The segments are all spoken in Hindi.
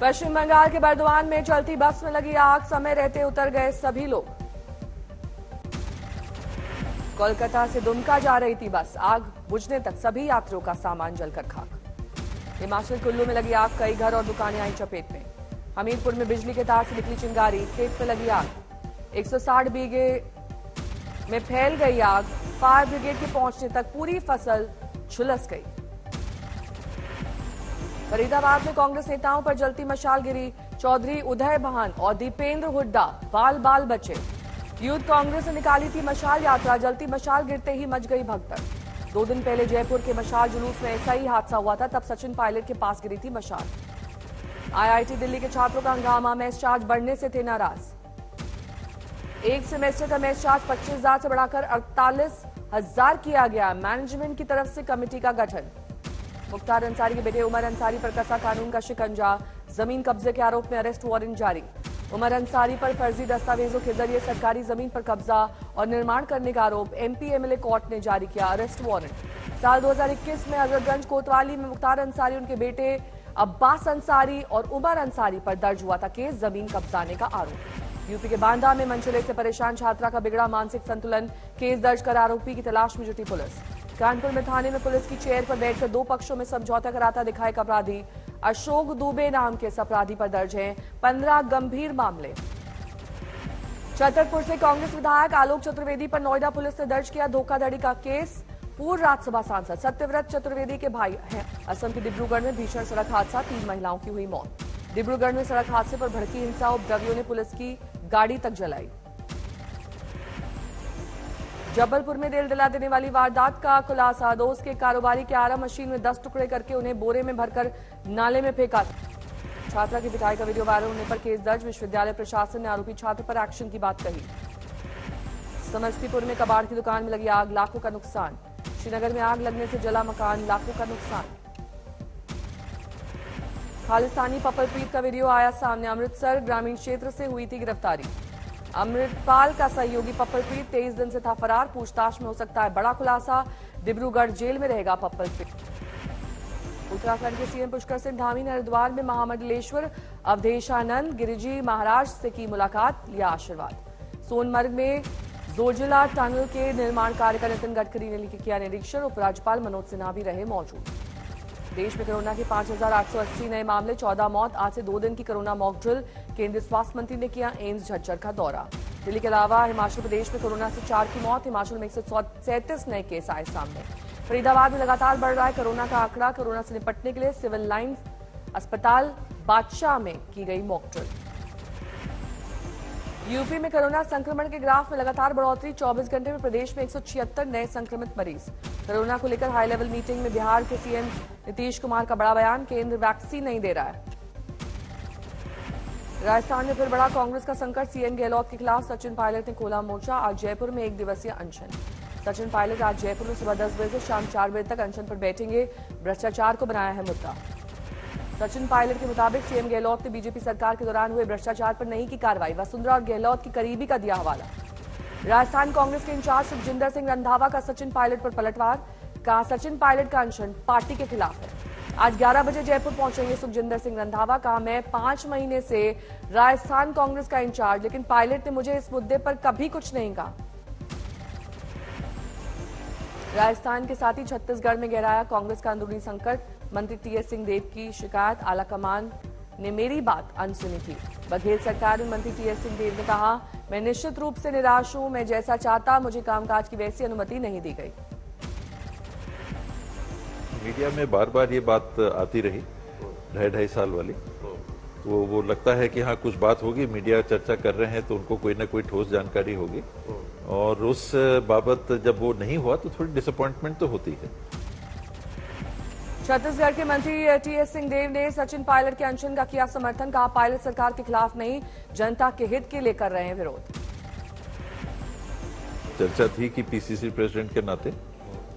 पश्चिम बंगाल के बर्दवान में चलती बस में लगी आग, समय रहते उतर गए सभी लोग। कोलकाता से दुमका जा रही थी बस, आग बुझने तक सभी यात्रियों का सामान जलकर खाक। हिमाचल कुल्लू में लगी आग, कई घर और दुकानें आई चपेट में। हमीरपुर में बिजली के तार से निकली चिंगारी, खेत में लगी आग। 160 बीघे में फैल गई आग, फायर ब्रिगेड के पहुंचने तक पूरी फसल झुलस गई। फरीदाबाद में कांग्रेस नेताओं पर जलती मशाल गिरी, चौधरी उदय बहान और दीपेंद्र हुड्डा बाल बाल बचे। यूथ कांग्रेस ने निकाली थी मशाल यात्रा, जलती मशाल गिरते ही मच गई भगदड़। 2 दिन पहले जयपुर के मशाल जुलूस में ऐसा ही हादसा हुआ था, तब सचिन पायलट के पास गिरी थी मशाल। आईआईटी दिल्ली के छात्रों का हंगामा, मेस चार्ज बढ़ने से थे नाराज। एक सेमेस्टर का मेस चार्ज 25,000 से बढ़ाकर 48,000 किया गया। मैनेजमेंट की तरफ से कमेटी का गठन। मुख्तार अंसारी के बेटे उमर अंसारी पर कसा कानून का शिकंजा, जमीन कब्जे के आरोप में अरेस्ट वारंट जारी। उमर अंसारी पर फर्जी दस्तावेजों के जरिए सरकारी जमीन पर कब्जा और निर्माण करने का आरोप, एमपी एमएलए कोर्ट ने जारी किया अरेस्ट वारंट। साल 2021 में हजरतगंज कोतवाली में मुख्तार अंसारी, उनके बेटे अब्बास अंसारी और उमर अंसारी पर दर्ज हुआ था केस, जमीन कब्जाने का आरोप। यूपी के बांदा में मनचले से परेशान छात्रा का बिगड़ा मानसिक संतुलन, केस दर्ज कर आरोपी की तलाश में जुटी पुलिस। कानपुर में थाने में पुलिस की चेयर पर बैठकर 2 पक्षों में समझौता कराता दिखा एक अपराधी। अशोक दुबे नाम के इस अपराधी पर दर्ज हैं 15 गंभीर मामले। छतरपुर से कांग्रेस विधायक आलोक चतुर्वेदी पर नोएडा पुलिस ने दर्ज किया धोखाधड़ी का केस। पूर्व राज्यसभा सांसद सत्यव्रत चतुर्वेदी के भाई हैं। असम के डिब्रूगढ़ में भीषण सड़क हादसा, 3 महिलाओं की हुई मौत। डिब्रूगढ़ में सड़क हादसे पर भड़की हिंसा, उपद्रवियों ने पुलिस की गाड़ी तक जलाई। जबलपुर में दिल दिला देने वाली वारदात का खुलासा, दोस्त के कारोबारी के आरा मशीन में 10 टुकड़े करके उन्हें बोरे में भरकर नाले में फेंका। छात्रा की पिटाई का वीडियो वायरल होने पर केस दर्ज, विश्वविद्यालय प्रशासन ने आरोपी छात्र पर एक्शन की बात कही। समस्तीपुर में कबाड़ की दुकान में लगी आग, लाखों का नुकसान। श्रीनगर में आग लगने से जला मकान, लाखों का नुकसान। खालिस्तानी पपलप्रीत का वीडियो आया सामने, अमृतसर ग्रामीण क्षेत्र से हुई थी गिरफ्तारी। अमृतपाल का सहयोगी पपलप्रीत 23 दिन से था फरार, पूछताछ में हो सकता है बड़ा खुलासा। डिब्रूगढ़ जेल में रहेगा पपलप्रीत। उत्तराखंड के सीएम पुष्कर सिंह धामी ने हरिद्वार में महामंडलेश्वर अवधेशानंद गिरिजी महाराज से की मुलाकात, लिया आशीर्वाद। सोनमर्ग में जोजिला टनल के निर्माण कार्य का नितिन गडकरी ने किया निरीक्षण, उपराज्यपाल मनोज सिन्हा भी रहे मौजूद। देश में कोरोना के 5,880 नए मामले, 14 मौत। आज से 2 दिन की कोरोना मॉक ड्रिल, केंद्रीय स्वास्थ्य मंत्री ने किया एम्स झज्जर का दौरा। दिल्ली के अलावा हिमाचल प्रदेश में कोरोना से 4 की मौत, हिमाचल में 137 नए केस आए सामने। फरीदाबाद में लगातार बढ़ रहा है कोरोना का आंकड़ा, कोरोना से निपटने के लिए सिविल लाइन अस्पताल बादशाह में की गई मॉक ड्रिल। यूपी में कोरोना संक्रमण के ग्राफ में लगातार बढ़ोतरी, 24 घंटे में प्रदेश में 176 नए संक्रमित मरीज। कोरोना को लेकर हाई लेवल मीटिंग में बिहार के सीएम नीतीश कुमार का बड़ा बयान, केंद्र वैक्सीन नहीं दे रहा है। राजस्थान में फिर बड़ा कांग्रेस का संकट, सीएम गहलोत के खिलाफ सचिन पायलट ने खोला मोर्चा, आज जयपुर में 1 दिवसीय अनशन। सचिन पायलट आज जयपुर में सुबह 10 बजे से शाम 4 बजे तक अनशन पर बैठेंगे, भ्रष्टाचार को बनाया है मुद्दा। सचिन पायलट के मुताबिक सीएम गहलोत ने बीजेपी सरकार के दौरान हुए भ्रष्टाचार पर नहीं की कार्रवाई, वसुंधरा और गहलोत की करीबी का दिया हवाला। राजस्थान कांग्रेस के इंचार्ज सुखजिंदर सिंह रंधावा का सचिन पायलट पर पलटवार, कहा सचिन पायलट का अनशन पार्टी के खिलाफ है। आज 11 बजे जयपुर पहुंचेंगे सुखजिंदर सिंह रंधावा, कहा मैं 5 महीने से राजस्थान कांग्रेस का इंचार्ज, लेकिन पायलट ने मुझे इस मुद्दे पर कभी कुछ नहीं कहा। राजस्थान के साथ ही छत्तीसगढ़ में गहराया कांग्रेस का अंदरूनी संकट, मंत्री टीएस सिंहदेव की शिकायत, आलाकमान ने मेरी बात अनसुनी की। बघेल सरकार में मंत्री टीएस सिंहदेव ने कहा मैं निश्चित रूप से निराश हूं, मैं जैसा चाहता मुझे कामकाज की वैसी अनुमति नहीं दी गई। मीडिया में बार बार ये बात आती रही 2.5 साल वाली, तो वो लगता है कि हाँ कुछ बात होगी, मीडिया चर्चा कर रहे हैं तो उनको कोई ना कोई ठोस जानकारी होगी, और उस बाबत जब वो नहीं हुआ तो थोड़ी डिसअपॉइंटमेंट तो होती है। छत्तीसगढ़ के मंत्री टीएस सिंहदेव ने सचिन पायलट के अनशन का किया समर्थन, कहा पायलट सरकार के खिलाफ नहीं, जनता के हित के लिए कर रहे हैं विरोध। चर्चा थी कि पीसीसी प्रेसिडेंट के नाते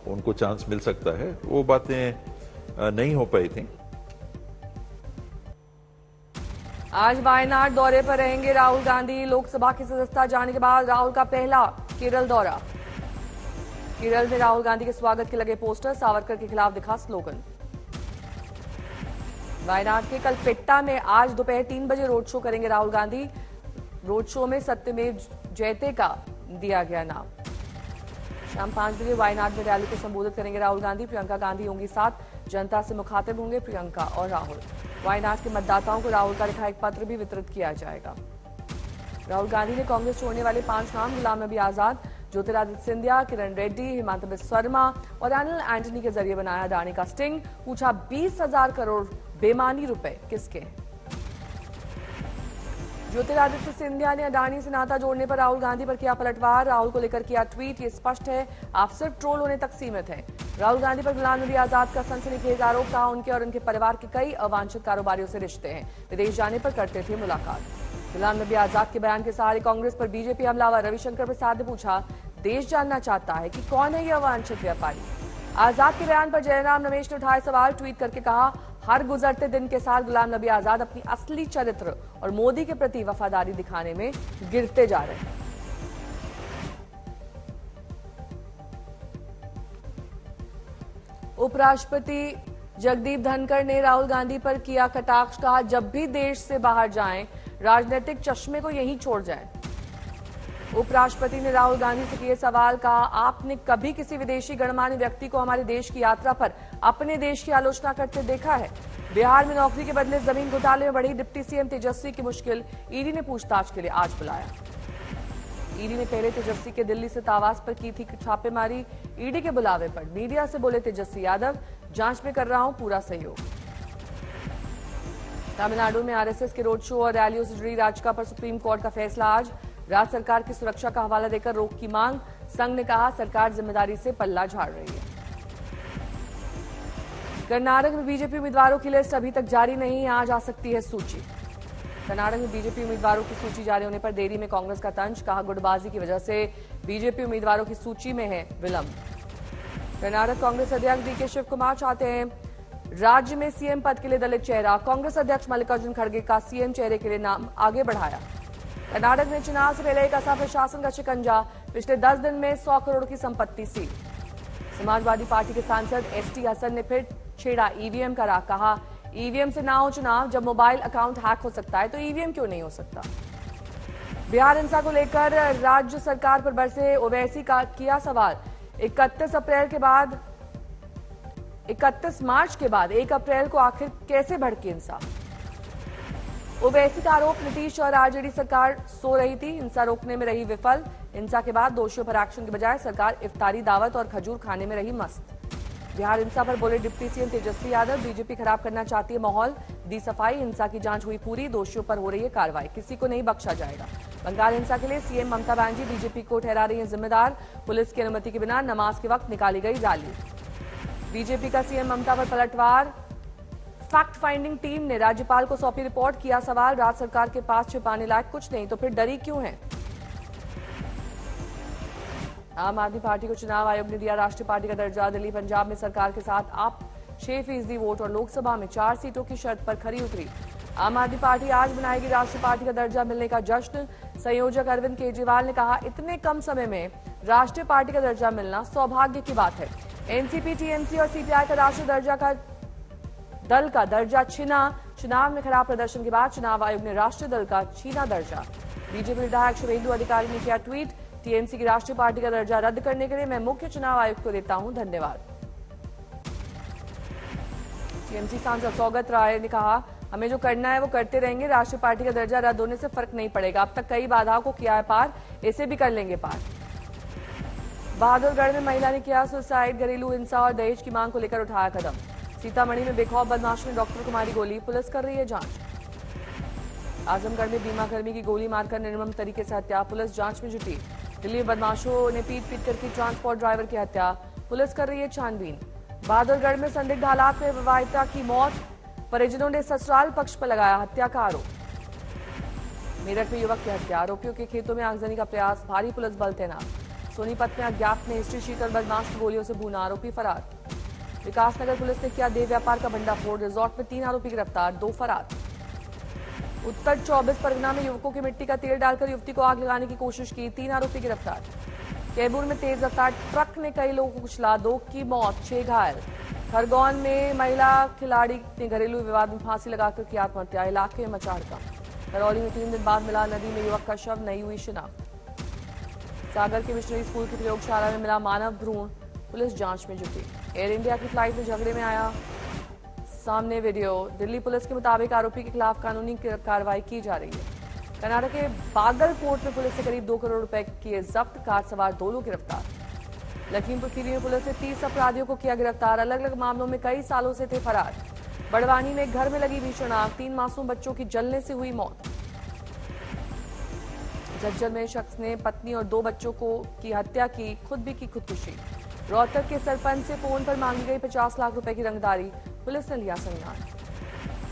उनको चांस मिल सकता है, वो बातें नहीं हो पाई थी। आज वायनाड दौरे पर रहेंगे राहुल गांधी, लोकसभा की सदस्यता जाने के बाद राहुल का पहला केरल दौरा। केरल में राहुल गांधी के स्वागत के लगे पोस्टर, सावरकर के खिलाफ दिखा स्लोगन। वायनाड के कलपेट्टा में आज दोपहर 3 बजे रोड शो करेंगे राहुल गांधी। रोड शो में सत्यमेव जयते का दिया गया नाम। शाम 5 बजे वायनाड में रैली को संबोधित करेंगे राहुल गांधी। प्रियंका गांधी होंगी साथ, जनता से मुखातिब होंगे प्रियंका और राहुल। वायनाड के मतदाताओं को राहुल का लिखा एक पत्र भी वितरित किया जाएगा। राहुल गांधी ने कांग्रेस छोड़ने वाले 5 नाम गुलाम नबी आजाद, ज्योतिरादित्य सिंधिया, किरण रेड्डी, हिमांता बिस्वा शर्मा और अनिल एंटनी के जरिए बनाया अडानी का स्टिंग। पूछा 20,000 करोड़ बेमानी रुपए किसके हैं। ज्योतिरादित्य सिंधिया ने अडानी से नाता जोड़ने पर राहुल गांधी पर किया पलटवार। राहुल को लेकर किया ट्वीट, ये स्पष्ट है आप सिर्फ ट्रोल होने तक सीमित हैं। राहुल गांधी पर गुलाम नबी आजाद का सनसनीखेज आरोप, कहा उनके और उनके परिवार के कई अवांछित कारोबारियों से रिश्ते हैं, विदेश जाने पर करते थे मुलाकात। गुलाम नबी आजाद के बयान के सहारे कांग्रेस पर बीजेपी हमलावर। रविशंकर प्रसाद ने पूछा, देश जानना चाहता है कि कौन है ये अवांछित व्यापारी। आजाद के बयान पर जयराम रमेश ने उठाए सवाल, ट्वीट करके कहा हर गुजरते दिन के साथ गुलाम नबी आजाद अपनी असली चरित्र और मोदी के प्रति वफादारी दिखाने में गिरते जा रहे हैं। उपराष्ट्रपति जगदीप धनखड़ ने राहुल गांधी पर किया कटाक्ष, कहा जब भी देश से बाहर जाएं राजनीतिक चश्मे को यहीं छोड़ जाएं। उपराष्ट्रपति ने राहुल गांधी से किए सवाल, कहा आपने कभी किसी विदेशी गणमान्य व्यक्ति को हमारे देश की यात्रा पर अपने देश की आलोचना करते देखा है। बिहार में नौकरी के बदले जमीन घोटाले में बढ़ी डिप्टी सीएम तेजस्वी की मुश्किल, ईडी ने पूछताछ के लिए आज बुलाया। ईडी ने पहले तेजस्वी के दिल्ली स्थित आवास पर की थी छापेमारी। ईडी के बुलावे पर मीडिया से बोले तेजस्वी यादव, जांच में कर रहा हूं पूरा सहयोग। तमिलनाडु में आरएसएस के रोड शो और रैलियों से जुड़ी याचिका पर सुप्रीम कोर्ट का फैसला आज। राज्य सरकार की सुरक्षा का हवाला देकर रोक की मांग, संघ ने कहा सरकार जिम्मेदारी से पल्ला झाड़ रही है। कर्नाटक में बीजेपी उम्मीदवारों की लिस्ट अभी तक जारी नहीं, आज आ सकती है सूची। कर्नाटक में बीजेपी उम्मीदवारों की सूची जारी होने पर देरी में कांग्रेस का तंज, कहा गुटबाजी की वजह से बीजेपी उम्मीदवारों की सूची में है विलंब। कर्नाटक कांग्रेस अध्यक्ष डीके शिव कुमार चाहते हैं राज्य में सीएम पद के लिए दलित चेहरा। कांग्रेस अध्यक्ष मल्लिकार्जुन खड़गे का सीएम चेहरे के लिए नाम आगे बढ़ाया। कर्नाटक में चुनाव से पहले एक असम प्रशासन का शिकंजा, पिछले 10 दिन में 100 करोड़ की संपत्ति सील। समाजवादी पार्टी के सांसद एसटी हसन ने फिर छेड़ा ईवीएम का राग, कहा ईवीएम से ना हो चुनाव, जब मोबाइल अकाउंट हैक हो सकता है तो ईवीएम क्यों नहीं हो सकता। बिहार हिंसा को लेकर राज्य सरकार पर बरसे ओवैसी का किया सवाल। 31 मार्च के बाद 1 अप्रैल को आखिर कैसे भड़की हिंसा। ओवैसी का आरोप, नीतीश और आरजेडी सरकार सो रही थी, हिंसा रोकने में रही विफल। हिंसा के बाद दोषियों पर एक्शन के बजाय सरकार इफ्तारी दावत और खजूर खाने में रही मस्त। बिहार हिंसा पर बोले deputy CM Tejashwi Yadav, BJP खराब करना चाहती है माहौल, दी सफाई, हिंसा की जांच हुई पूरी, दोषियों पर हो रही है कार्रवाई, किसी को नहीं बख्शा जाएगा। बंगाल हिंसा के लिए सीएम ममता बनर्जी बीजेपी को ठहरा रही है जिम्मेदार, पुलिस की अनुमति के बिना नमाज के वक्त निकाली गई रैली। बीजेपी का सीएम ममता पर पलटवार, फैक्ट फाइंडिंग टीम ने राज्यपाल को सौंपी रिपोर्ट, किया सवाल राज्य सरकार के पास छिपाने लायक कुछ नहीं तो फिर डरी क्यों है। आम आदमी पार्टी को चुनाव आयोग ने दिया राष्ट्रीय पार्टी का दर्जा। दिल्ली पंजाब में सरकार के साथ आप 6% वोट और लोकसभा में 4 सीटों की शर्त पर खरी उतरी। आम आदमी पार्टी आज मनाएगी राष्ट्रीय पार्टी का दर्जा मिलने का जश्न। संयोजक अरविंद केजरीवाल ने कहा इतने कम समय में राष्ट्रीय पार्टी का दर्जा मिलना सौभाग्य की बात है। एनसीपी, टीएमसी और सीपीआई का राष्ट्रीय दल का दर्जा छिना। चुनाव में खराब प्रदर्शन के बाद चुनाव आयोग ने राष्ट्रीय दल का छीना दर्जा। बीजेपी विधायक शुभेंदु अधिकारी ने किया ट्वीट, टीएमसी की राष्ट्रीय पार्टी का दर्जा रद्द करने के लिए मैं मुख्य चुनाव आयुक्त को देता हूं धन्यवाद। टीएमसी सांसद सौगत राय ने कहा हमें जो करना है वो करते रहेंगे, राष्ट्रीय पार्टी का दर्जा रद्द होने से फर्क नहीं पड़ेगा। अब तक कई बाधाओं को किया है पार, इसे भी कर लेंगे पार। बहादुरगढ़ में महिला ने किया सुसाइड, घरेलू हिंसा और दहेज की मांग को लेकर उठाया कदम। सीतामढ़ी में बेखौफ बदमाश ने डॉक्टर को मारी गोली, पुलिस कर रही है जांच। आजमगढ़ में बीमाकर्मी की गोली मारकर निर्मम तरीके से हत्या, पुलिस जांच में जुटी। दिल्ली में बदमाशों ने पीट कर की ट्रांसपोर्ट ड्राइवर की हत्या, पुलिस कर रही है छानबीन। बहादुरगढ़ में संदिग्ध हालात में विवाहिता की मौत, परिजनों ने ससुराल पक्ष पर लगाया हत्या का आरोप। मेरठ में युवक की हत्या, आरोपियों के खेतों में आगजनी का प्रयास, भारी पुलिस बल तैनात। सोनीपत में अज्ञात ने हिस्ट्री शीट और बदमाश की गोलियों से भूना, आरोपी फरार। विकासनगर पुलिस ने किया देह व्यापार का भंडाफोड़, रिजॉर्ट में 3 आरोपी गिरफ्तार, 2 फरार। उत्तर 24 परगना में युवकों की मिट्टी का तेल डालकर युवती को आग लगाने की कोशिश की, 3 आरोपी गिरफ्तार। कैबूर में तेज रफ्तार ट्रक ने कई लोगों को कुचला, 2 की मौत, 6 घायल। खरगोन में महिला खिलाड़ी ने घरेलू विवाद में फांसी लगाकर की आत्महत्या, इलाके में मचा हड़कंप। करौली में 3 दिन बाद मिला नदी में युवक का शव, नहीं हुई शिनाख्त। सागर के मिशनरी स्कूल की प्रयोगशाला में मिला मानव भ्रूण, पुलिस जांच में जुटी। एयर इंडिया की फ्लाइट में झगड़े में आया सामने वीडियो। दिल्ली पुलिस के मुताबिक आरोपी के खिलाफ कानूनी कार्रवाई की जा रही है। कर्नाटक के बागलकोट में पुलिस से करीब 2 करोड़ रुपए किए जब्त, कार सवार 2 लोग गिरफ्तार। लखीमपुर खीरी में पुलिस ने 30 अपराधियों को किया गिरफ्तार, अलग अलग मामलों में कई सालों से थे फरार। बड़वानी में एक घर में लगी भीषण आग, 3 मासूम बच्चों की जलने से हुई मौत। झज्जर में शख्स ने पत्नी और 2 बच्चों को की हत्या की, खुद भी की खुदकुशी। रोहतक के सरपंच से फोन पर मांगी गई 50 लाख रुपए की रंगदारी, पुलिस ने लिया संज्ञान।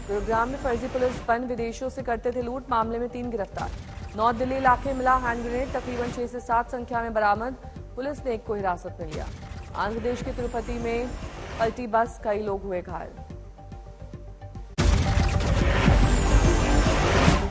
गुरुग्राम में फर्जी पुलिस बन विदेशों से करते थे लूट, मामले में 3 गिरफ्तार। नॉर्थ दिल्ली इलाके मिला हैंड ग्रेनेड, तकरीबन 6 से 7 संख्या में बरामद, पुलिस ने एक को हिरासत में लिया। आंध्र प्रदेश के तिरुपति में पलटी बस, कई लोग हुए घायल।